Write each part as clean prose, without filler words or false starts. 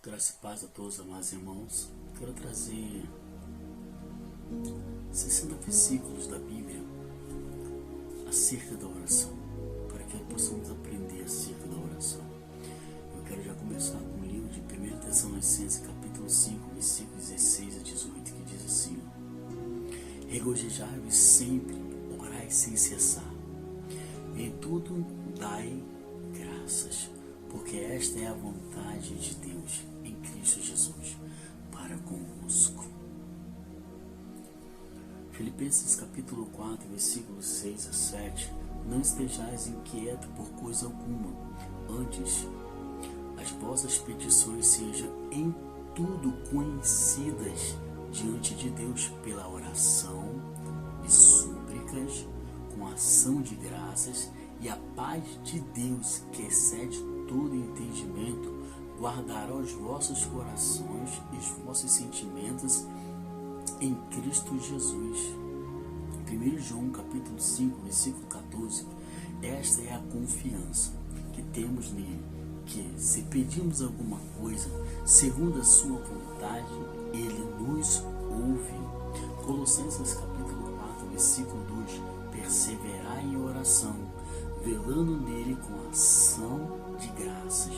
Graça e paz a todos, amados irmãos. Quero trazer 60 versículos da Bíblia acerca da oração, para que possamos aprender acerca da oração. Eu quero já começar com o livro de 1 Tessalonicenses, capítulo 5, versículos 16 a 18, que diz assim: regozijai-vos sempre, orai sem cessar, em tudo dai graças, porque esta é a vontade de Deus em Cristo Jesus para convosco. Filipenses capítulo 4, versículos 6 a 7: não estejais inquietos por coisa alguma, antes as vossas petições sejam em tudo conhecidas diante de Deus pela oração e súplicas, com ação de graças, e a paz de Deus, que excede todo entendimento, guardará os vossos corações e os vossos sentimentos em Cristo Jesus. 1 João capítulo 5, versículo 14: esta é a confiança que temos nele, que se pedirmos alguma coisa segundo a sua vontade, ele nos ouve. Colossenses capítulo 4, versículo 2: perseverai em oração, velando nele com ação de graças.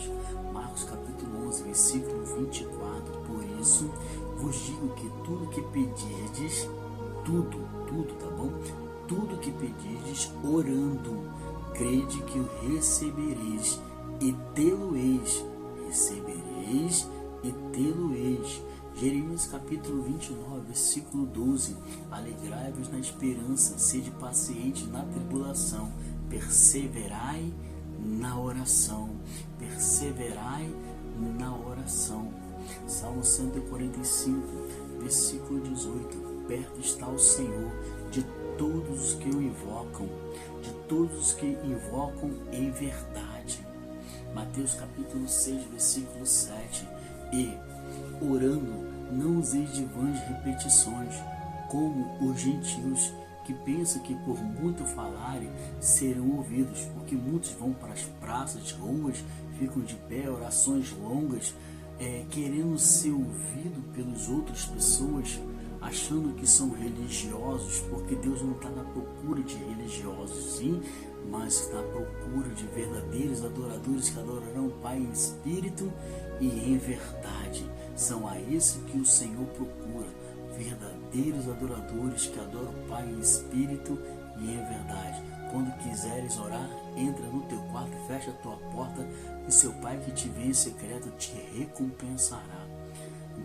Marcos capítulo 11, versículo 24: por isso vos digo que tudo que pedirdes, tudo, tá bom? Tudo que pedirdes orando, crede que o recebereis e tê-lo-eis. Recebereis e tê-lo-eis. Jeremias capítulo 29, versículo 12: alegrai-vos na esperança, sede paciente na tribulação, perseverai na oração, perseverai na oração. Salmo 145, versículo 18: perto está o Senhor de todos os que o invocam, de todos os que invocam em verdade. Mateus capítulo 6, versículo 7: e orando não useis de vãs repetições, como os gentios, que pensam que por muito falarem serão ouvidos, porque muitos vão para as praças, ruas, ficam de pé, orações longas, querendo ser ouvido pelas outras pessoas, achando que são religiosos, porque Deus não está na procura de religiosos, sim, mas na procura de verdadeiros adoradores que adorarão o Pai em espírito e em verdade. São a esse que o Senhor procura, verdadeiros adoradores que adoram o Pai em espírito e em verdade. Quando quiseres orar, entra no teu quarto, fecha a tua porta, e seu Pai que te vê em secreto te recompensará.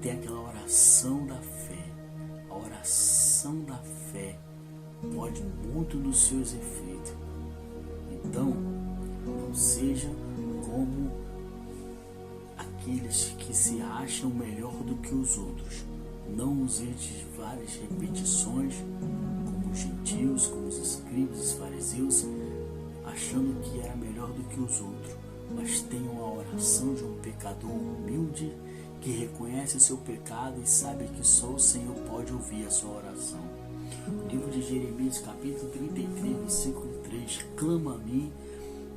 Tem aquela oração da fé. A oração da fé pode muito nos seus efeitos. Então, não seja como aqueles que se acham melhor do que os outros. Não useis várias repetições, como os gentios, como os escribas, os fariseus, achando que era melhor do que os outros. Mas tenham a oração de um pecador humilde, que reconhece o seu pecado e sabe que só o Senhor pode ouvir a sua oração. O livro de Jeremias, capítulo 33, versículo 3: clama a mim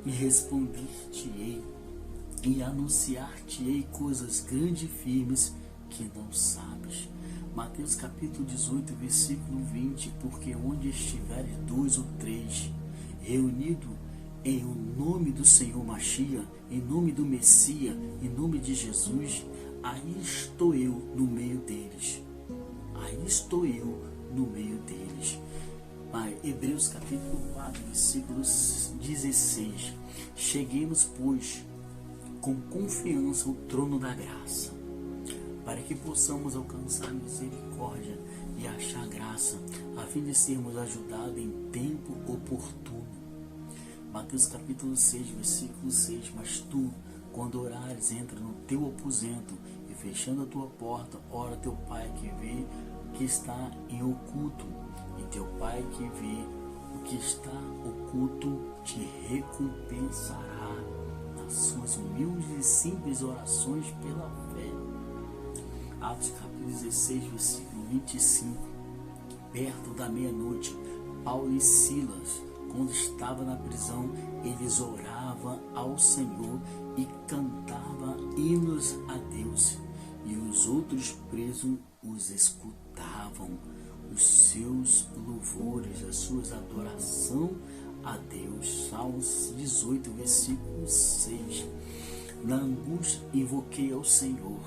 e responder-te-ei, e anunciar-te-ei coisas grandes e firmes que não sabes. Mateus capítulo 18, versículo 20: porque onde estiveres 2 ou 3 reunidos em o nome do Senhor Machia, em nome do Messias, em nome de Jesus, aí estou eu no meio deles. Aí estou eu no meio deles. Hebreus capítulo 4, versículo 16: cheguemos, pois, com confiança ao trono da graça, para que possamos alcançar misericórdia e achar graça, a fim de sermos ajudados em tempo oportuno. Mateus capítulo 6, versículo 6: mas tu, quando orares, entra no teu aposento, e fechando a tua porta, ora teu Pai que vê que está em oculto, e teu Pai que vê o que está oculto te recompensará nas suas humildes e simples orações pela fé. Atos capítulo 16, versículo 25: perto da meia-noite, Paulo e Silas, quando estava na prisão, eles oravam ao Senhor e cantavam hinos a Deus, os outros presos os escutavam, os seus louvores, as suas adoração a Deus. Salmos 18, versículo 6. Na angústia invoquei ao Senhor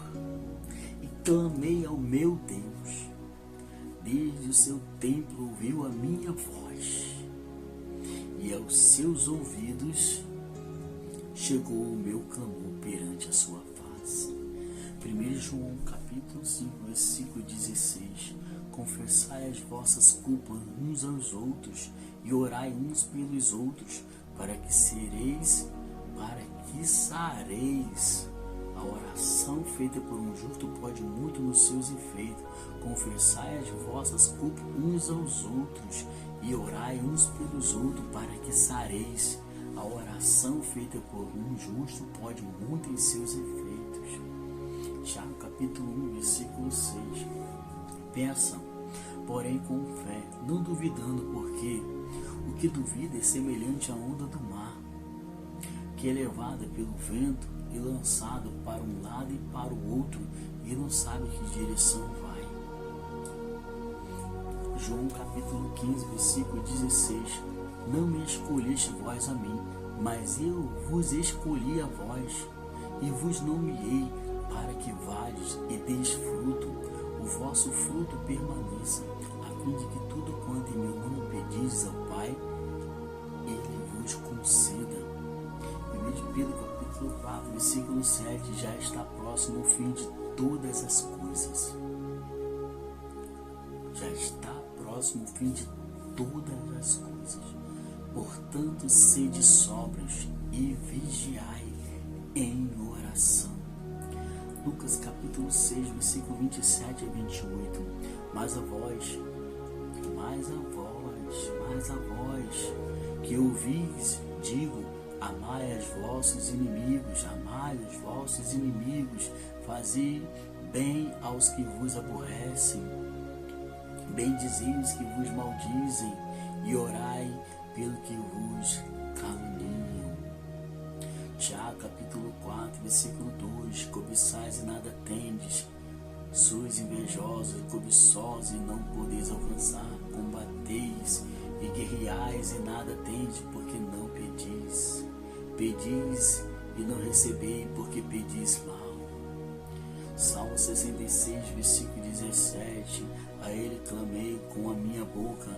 e clamei ao meu Deus. Desde o seu templo ouviu a minha voz, e aos seus ouvidos chegou o meu clamor perante a sua face. 1 João capítulo 5, versículo 16. Confessai as vossas culpas uns aos outros e orai uns pelos outros, para que sareis. A oração feita por um justo pode muito nos seus efeitos. Confessai as vossas culpas uns aos outros e orai uns pelos outros, para que sareis. A oração feita por um justo pode muito em seus efeitos. Tiago capítulo 1, versículo 6. Peçam, porém com fé, não duvidando, porque o que duvida é semelhante à onda do mar, que é levada pelo vento e lançado para um lado e para o outro, e não sabe que direção vai. João capítulo 15, versículo 16. Não me escolheste vós a mim, mas eu vos escolhi a vós, e vos nomeei, para que vades e deis fruto, o vosso fruto permaneça, a fim de que tudo quanto em meu nome pedis ao Pai, Ele vos conceda. 1 Pedro capítulo 4, versículo 7. Já está próximo o fim de todas as coisas. Já está próximo o fim de todas as coisas. Portanto, sede sóbrios e vigiai em oração. Lucas capítulo 6, versículo 27 a 28. Mas a vós, que ouvis, digo, amai os vossos inimigos, fazei bem aos que vos aborrecem, bendizei os que vos maldizem, e orai pelo que vos caluniam. Tiago capítulo 4, versículo 2. Cobiçais e nada tendes, sois invejosos e cobiçosos e não podeis alcançar, combateis e guerreais e nada tendes, porque não pedis. Pedis e não recebeis, porque pedis mal. Salmo 66, versículo 17. A ele clamei com a minha boca,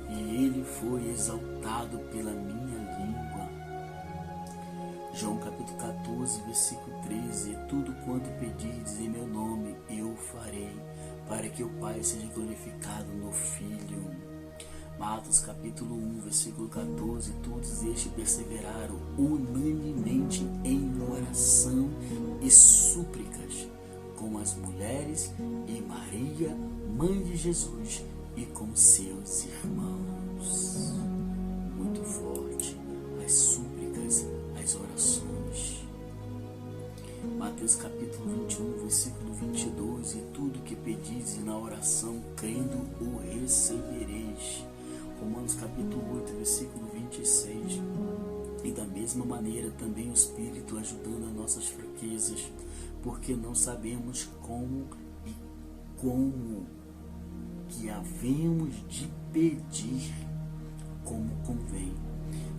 e ele foi exaltado pela minha língua. João capítulo 14, versículo 13. Tudo quanto pedires em meu nome, eu farei, para que o Pai seja glorificado no Filho. Marcos capítulo 1, versículo 14. Todos estes perseveraram unanimemente em oração e súplicas, com as mulheres e Maria, mãe de Jesus, e com seus irmãos. Muito forte, as súplicas, as orações. Mateus capítulo 21, versículo 22. E tudo que pedis na oração, crendo, o recebereis. Romanos capítulo 8, versículo 26. E da mesma maneira também o Espírito ajudando as nossas fraquezas, porque não sabemos como que havemos de pedir como convém,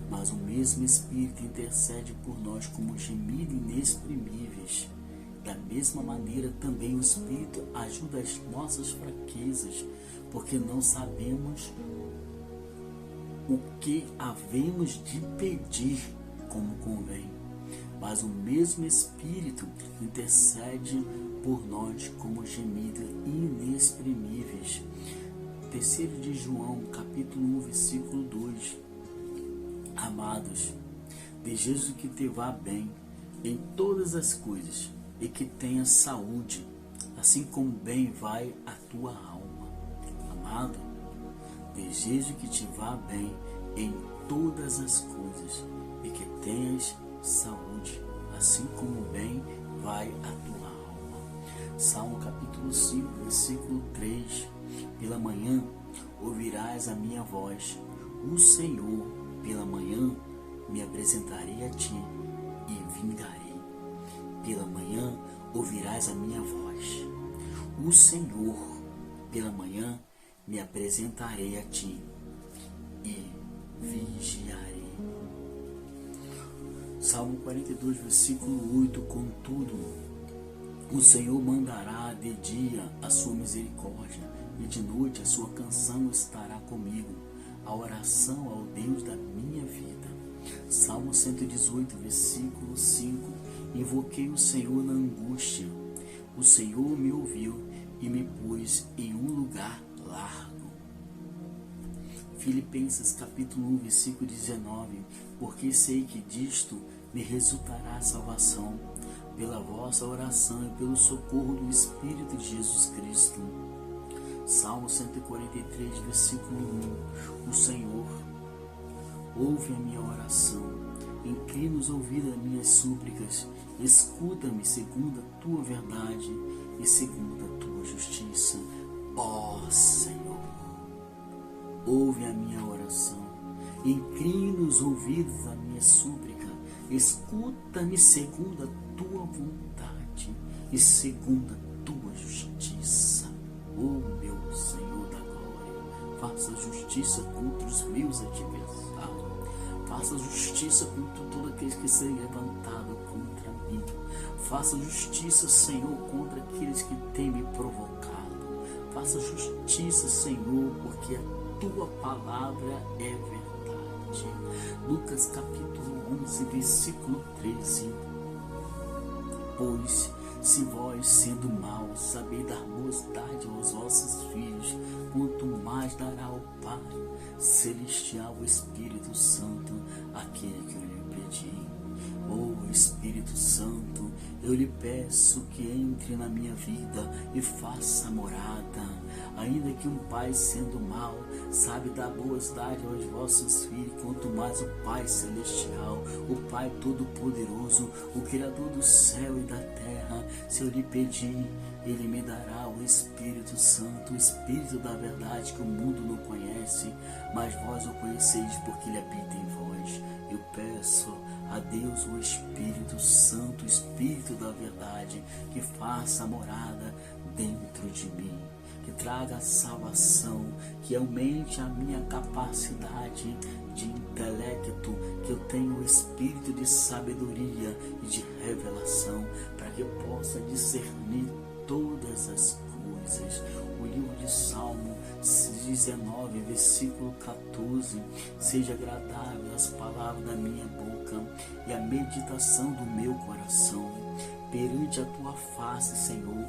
mas o mesmo Espírito intercede por nós como gemidos inexprimíveis. Da mesma maneira também o Espírito ajuda as nossas fraquezas, porque não sabemos o que havemos de pedir como convém, mas o mesmo Espírito intercede por nós como gemidos inexprimíveis. 3 de João, capítulo 1, versículo 2. Amados, desejo que te vá bem em todas as coisas e que tenha saúde, assim como bem vai a tua alma. Amado, desejo que te vá bem em todas as coisas e que tenhas saúde, assim como bem vai a tua alma. Salmo capítulo 5, versículo 3. Pela manhã ouvirás a minha voz, o Senhor, pela manhã me apresentarei a ti e vingarei. Pela manhã ouvirás a minha voz. O Senhor, pela manhã, me apresentarei a ti e vigiarei. Salmo 42, versículo 8. Contudo, o Senhor mandará de dia a sua misericórdia, e de noite a sua canção estará comigo, a oração ao Deus da minha vida. Salmo 118, versículo 5. Invoquei o Senhor na angústia. O Senhor me ouviu e me pôs em um lugar largo. Filipenses capítulo 1, versículo 19. Porque sei que disto me resultará salvação, pela vossa oração e pelo socorro do Espírito de Jesus Cristo. Salmo 143, versículo 1. O Senhor ouve a minha oração, inclina os ouvidos às minhas súplicas, escuta-me segundo a tua verdade e segundo a tua justiça. Ó Senhor, ouve a minha oração, inclina os ouvidos à minha súplica, escuta-me segundo a tua vontade e segundo a tua justiça. Ó meu Senhor da glória, faça justiça contra os meus adversários, faça justiça contra todo aquele que se levantado contra mim, faça justiça, Senhor, contra aqueles que têm me provocado, faça justiça, Senhor, porque a tua palavra é verdade. Lucas capítulo 11, versículo 13. Pois se vós, sendo maus, sabeis dar mocidade aos vossos filhos, quanto mais dará o Pai Celestial o Espírito Santo àquele que eu lhe pedi. Oh Espírito Santo, eu lhe peço que entre na minha vida e faça morada. Ainda que um pai, sendo mau, sabe dar boas dádivas aos vossos filhos, quanto mais o Pai Celestial, o Pai Todo-Poderoso, o Criador do céu e da terra, se eu lhe pedir, Ele me dará o Espírito Santo, o Espírito da verdade que o mundo não conhece, mas vós o conheceis porque Ele habita em vós. Eu peço a Deus o Espírito Santo, o Espírito da verdade, que faça morada dentro de mim, que traga salvação, que aumente a minha capacidade de intelecto, que eu tenha o espírito de sabedoria e de revelação, para que eu possa discernir todas as coisas. O livro de Salmo 19, versículo 14. Seja agradável as palavras da minha boca e a meditação do meu coração perante a tua face, Senhor,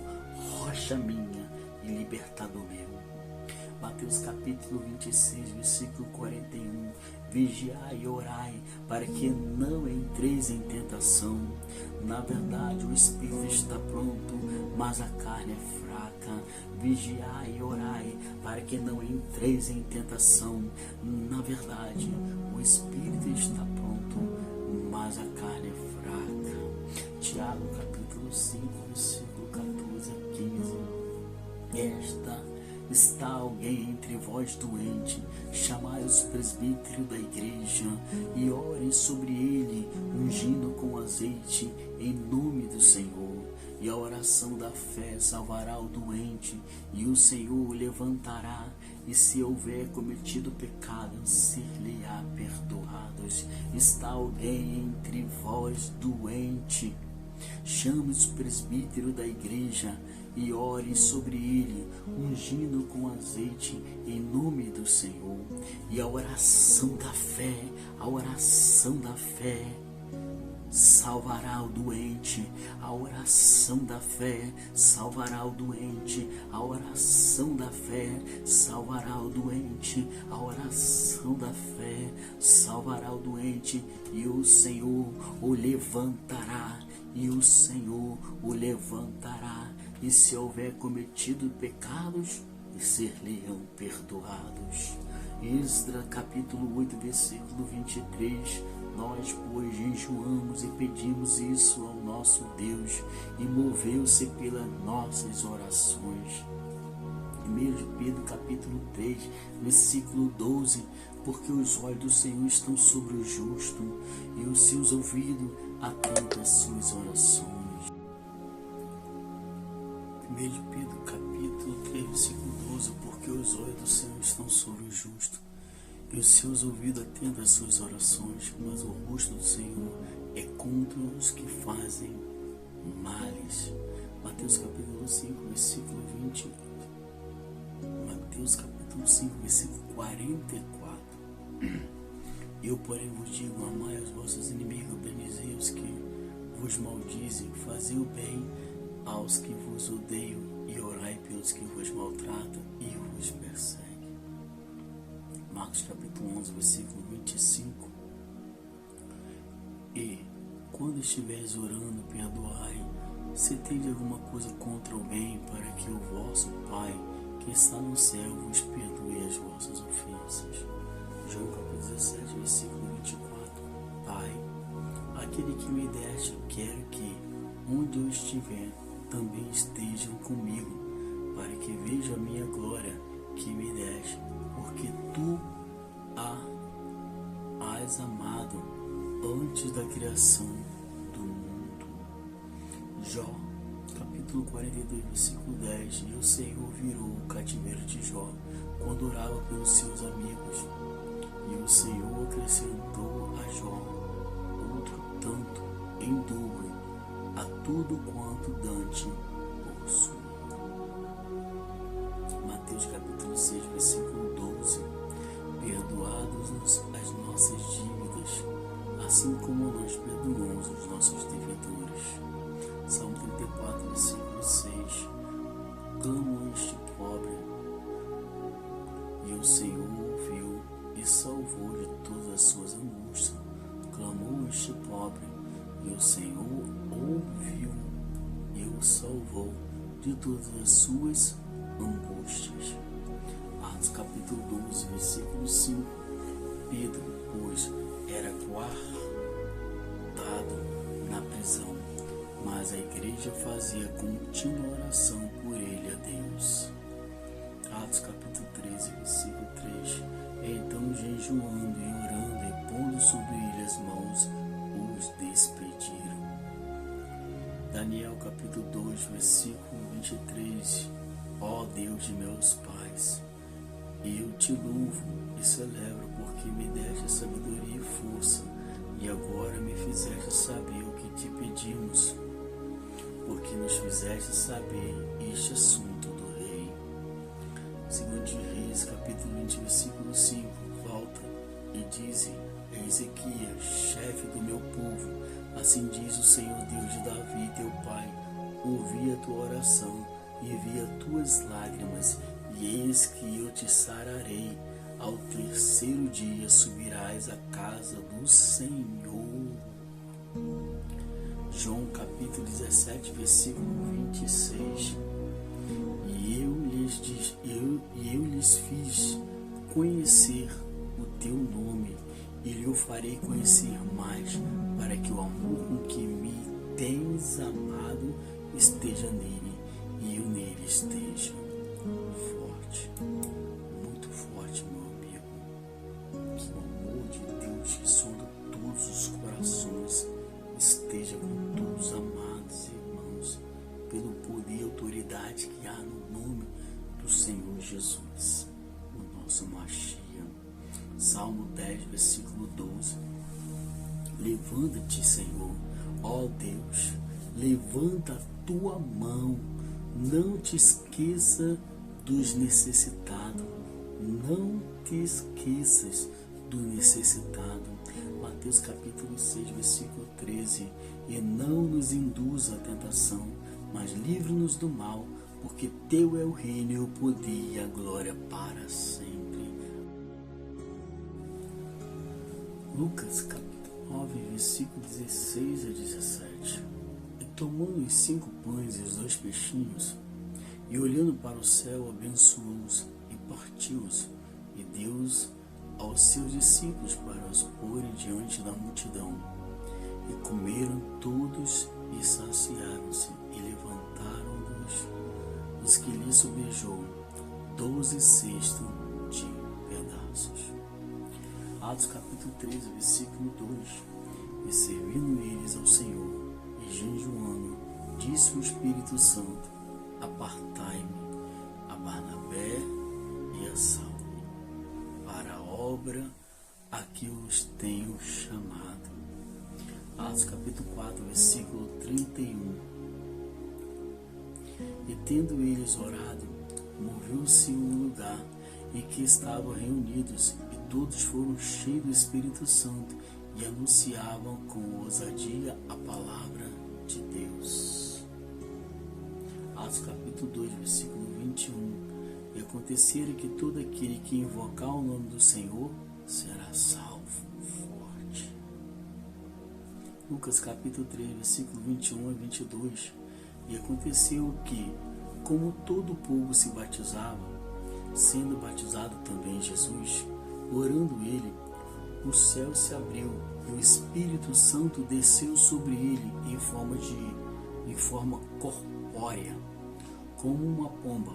rocha minha e libertador meu. Mateus capítulo 26, versículo 41. Vigiai e orai, para que não entreis em tentação. Na verdade, o espírito está pronto, mas a carne é fraca. Vigiai e orai, para que não entreis em tentação. Na verdade, o espírito está pronto, mas a carne é fraca. Tiago capítulo 5, versículo 14 a 15. Está alguém entre vós doente, chamai os presbíteros da igreja e orem sobre ele, ungindo com azeite em nome do Senhor. E a oração da fé salvará o doente, e o Senhor o levantará, e se houver cometido pecado, ser-lhe-á perdoados. Está alguém entre vós doente, chame os presbíteros da igreja e orem sobre ele, ungindo com azeite em nome do Senhor. E a oração da fé salvará o doente. A oração da fé salvará o doente. A oração da fé salvará o doente. A oração da fé salvará o doente. E o Senhor o levantará. E o Senhor o levantará. E se houver cometido pecados, ser-lhe-ão perdoados. Esdras capítulo 8, versículo 23. Nós, pois, jejuamos e pedimos isso ao nosso Deus, e moveu-se pelas nossas orações. 1 Pedro capítulo 3, versículo 12. Porque os olhos do Senhor estão sobre o justo, e os seus ouvidos atentos às suas orações. 1 de Pedro, capítulo 3, versículo 12, porque os olhos do Senhor estão sobre o justo, e os seus ouvidos atentos às suas orações, mas o rosto do Senhor é contra os que fazem males. Mateus capítulo 5, versículo 20. Mateus capítulo 5, versículo 44. Eu, porém, vos digo, amai os vossos inimigos, bendizei os que vos maldizem, fazei o bem aos que vos odeiam, e orai pelos que vos maltratam e vos perseguem. Marcos capítulo 11, versículo 25. E, quando estiveres orando, perdoai, se tendes alguma coisa contra alguém, para que o vosso Pai, que está no céu, vos perdoe as vossas ofensas. João capítulo 17, versículo 24. Pai, aquele que me deste, quero que, onde eu estiver, também estejam comigo, para que vejam a minha glória que me deste, porque tu has amado antes da criação do mundo. Jó, capítulo 42, versículo 10. E o Senhor virou o cativeiro de Jó, quando orava pelos seus amigos. E o Senhor acrescentou a Jó outro tanto em dobro a tudo quanto Dante possuía. Mateus capítulo 6, versículo 12. Perdoados as nossas dívidas, assim como nós perdoamos os nossos devedores. Salmo 34, versículo 6. Clamou este pobre, e o Senhor ouviu e salvou de todas as suas angústias. Clamou este pobre, e o Senhor ouviu e o salvou de todas as suas angústias. Atos capítulo 12, versículo 5. Pedro, pois, era guardado na prisão, mas a igreja fazia contínua oração por ele a Deus. Atos capítulo 13, versículo 3. Então, jejuando e orando e pondo sobre ele as mãos, os despediram. Daniel capítulo 2, versículo 23. Ó Deus de meus pais, eu te louvo e celebro, porque me deste sabedoria e força, e agora me fizeste saber o que te pedimos, porque nos fizeste saber este assunto do rei. 2 Reis, capítulo 20, versículo 5, volta e diz a Ezequias, chefe do meu povo, assim diz o Senhor Deus de Davi, teu pai, ouvi a tua oração e vi as tuas lágrimas, e eis que eu te sararei. Ao terceiro dia subirás à casa do Senhor. João capítulo 17, versículo 26. E eu lhes fiz conhecer o teu nome, e lhe farei conhecer mais, para que o amor com que me tens amado esteja nele, e eu nele esteja. Forte, muito forte, meu amigo. Que o amor de Deus, que sonda todos os corações, esteja com todos os amados irmãos, pelo poder e autoridade que há no nome do Senhor Jesus, o nosso Machia. Salmo 10, versículo 12. Levanta-te, Senhor, ó Deus, levanta a tua mão, não te esqueça dos necessitados, não te esqueças do necessitado. Mateus capítulo 6, versículo 13. E não nos induza à tentação, mas livra-nos do mal, porque teu é o reino, o poder e a glória para sempre. Lucas capítulo 9, versículo 16 a 17. E tomando os 5 pães e os 2 peixinhos, e olhando para o céu, abençoou-os e partiu-os, e deu-os aos seus discípulos para os porem diante da multidão. E comeram todos e saciaram-se, e levantaram dos que lhe sobejou 12 cestos de pedaços. Atos capítulo 13, versículo 2. E servindo eles ao Senhor, e jejuando, disse o Espírito Santo: apartai-me a Barnabé e a Saulo para a obra a que os tenho chamado. Atos capítulo 4, versículo 31. E tendo eles orado, moveu-se um lugar em que estavam reunidos, e todos foram cheios do Espírito Santo e anunciavam com ousadia a palavra de Deus. Atos capítulo 2, versículo 21. E acontecerá que todo aquele que invocar o nome do Senhor será salvo. Forte. Lucas capítulo 3, versículo 21 a 22. E aconteceu que, como todo o povo se batizava, sendo batizado também Jesus, orando ele, o céu se abriu e o Espírito Santo desceu sobre ele em forma corpórea, como uma pomba.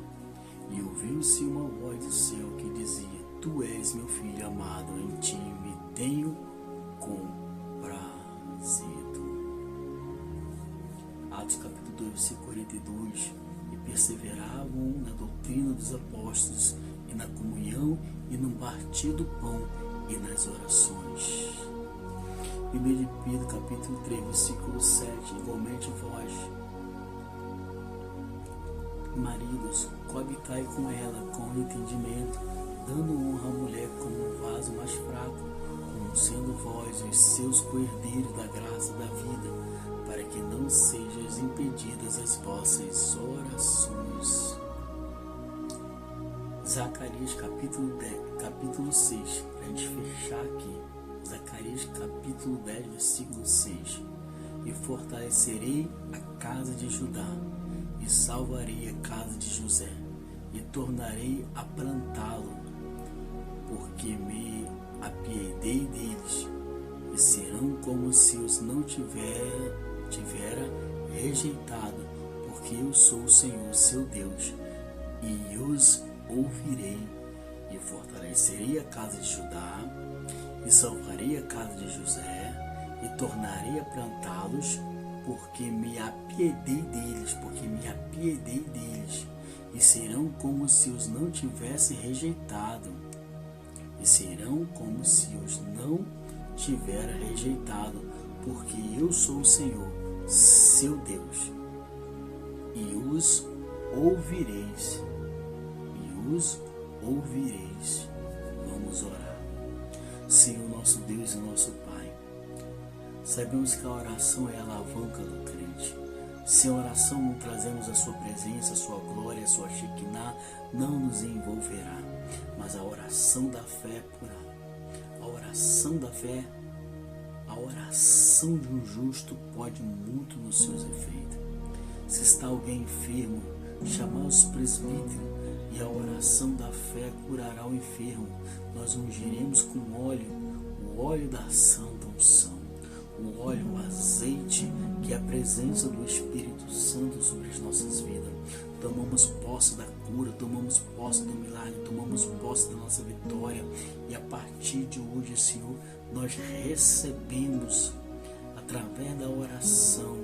E ouviu-se uma voz do céu que dizia: Tu és meu filho amado, em ti me tenho comprazido. Atos capítulo 2, versículo 42. E perseveravam na doutrina dos apóstolos, e na comunhão, e no partir do pão, e nas orações. 1 Pedro capítulo 3, versículo 7. Igualmente vós, maridos, coabitai com ela com entendimento, dando honra à mulher como um vaso mais fraco, como sendo vós os seus coerdeiros da graça da vida, para que não sejais impedidas as vossas orações. Zacarias capítulo 6, para a gente fechar aqui. Zacarias capítulo 10, versículo 6. E fortalecerei a casa de Judá, e salvarei a casa de José, e tornarei a plantá-lo, porque me apiedei deles, e serão como se os não tivera rejeitado, porque eu sou o Senhor seu Deus, e os ouvirei, e fortalecerei a casa de Judá, e salvarei a casa de José, e tornarei a plantá-los, porque me apiedei deles, e serão como se os não tivesse rejeitado, porque eu sou o Senhor, seu Deus, e os ouvireis, Vamos orar. Senhor, nosso Deus e nosso Pai, sabemos que a oração é a alavanca do crente. Sem oração não trazemos a sua presença, a sua glória, a sua Shekinah, não nos envolverá. Mas a oração da fé é pura. A oração de um justo pode muito nos seus efeitos. Se está alguém enfermo, chamar os presbíteros, e a oração da fé curará o enfermo. Nós ungiremos com óleo, o óleo da santa unção, o óleo, o azeite, que é a presença do Espírito Santo sobre as nossas vidas. Tomamos posse da cura, tomamos posse do milagre, tomamos posse da nossa vitória, e a partir de hoje, Senhor, nós recebemos, através da oração,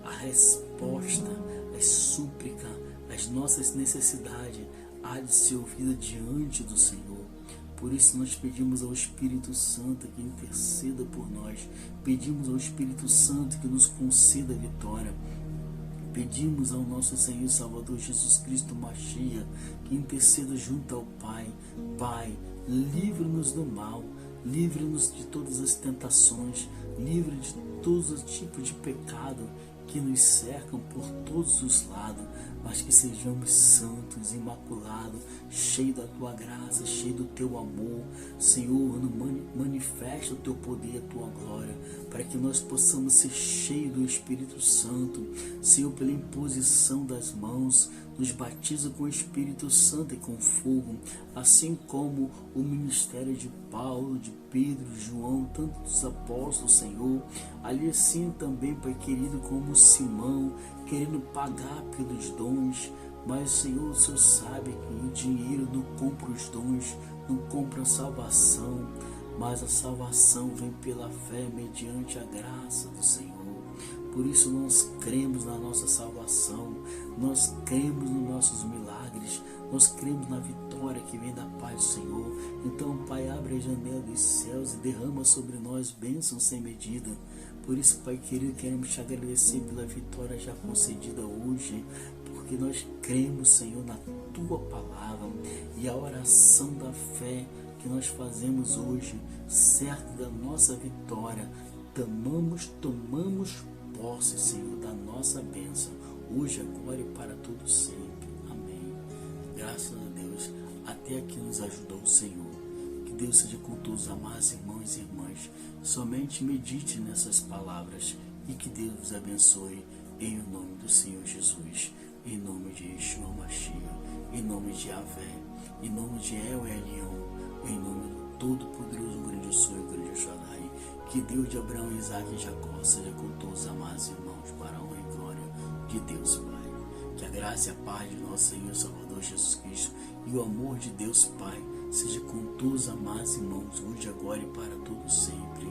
a resposta, as súplicas, as nossas necessidades, há de ser ouvida diante do Senhor. Por isso nós pedimos ao Espírito Santo que interceda por nós. Pedimos ao Espírito Santo que nos conceda a vitória. Pedimos ao nosso Senhor e Salvador Jesus Cristo Machia que interceda junto ao Pai. Pai, livre-nos do mal, livre-nos de todas as tentações, livre de todos os tipos de pecado que nos cercam por todos os lados, mas que sejamos santos, imaculados, cheios da Tua graça, cheios do Teu amor. Senhor, manifesta o Teu poder, a Tua glória, para que nós possamos ser cheios do Espírito Santo. Senhor, pela imposição das mãos, nos batiza com o Espírito Santo e com fogo, assim como o ministério de Paulo, de Pedro, João, tantos apóstolos, Senhor. Ali assim também, Pai querido, como Simão, querendo pagar pelos dons, mas Senhor, o Senhor sabe que o dinheiro não compra os dons, não compra a salvação, mas a salvação vem pela fé mediante a graça do Senhor. Por isso nós cremos na nossa salvação, nós cremos nos nossos milagres, nós cremos na vitória que vem da paz do Senhor. Então, Pai, abre a janela dos céus e derrama sobre nós bênçãos sem medida. Por isso, Pai querido, queremos te agradecer pela vitória já concedida hoje, porque nós cremos, Senhor, na Tua palavra, e a oração da fé que nós fazemos hoje, certo da nossa vitória, tomamos posse, Senhor, da nossa bênção, hoje, agora e para todo sempre. Amém. Graças a Deus, até aqui nos ajudou o Senhor. Que Deus seja com todos, amados irmãos e irmãs. Somente medite nessas palavras e que Deus vos abençoe em nome do Senhor Jesus, em nome de Yeshua Mashiach, em nome de Yahvé, em nome de El Elyon, em nome do Todo-Poderoso, grandioso e grande Shaddai. Que Deus de Abraão, Isaac e Jacó seja com todos, amados irmãos, para a honra e glória de Deus Pai. Que a graça e a paz de nosso Senhor e Salvador Jesus Cristo e o amor de Deus Pai seja com todos, amados irmãos, hoje, agora e para todo sempre.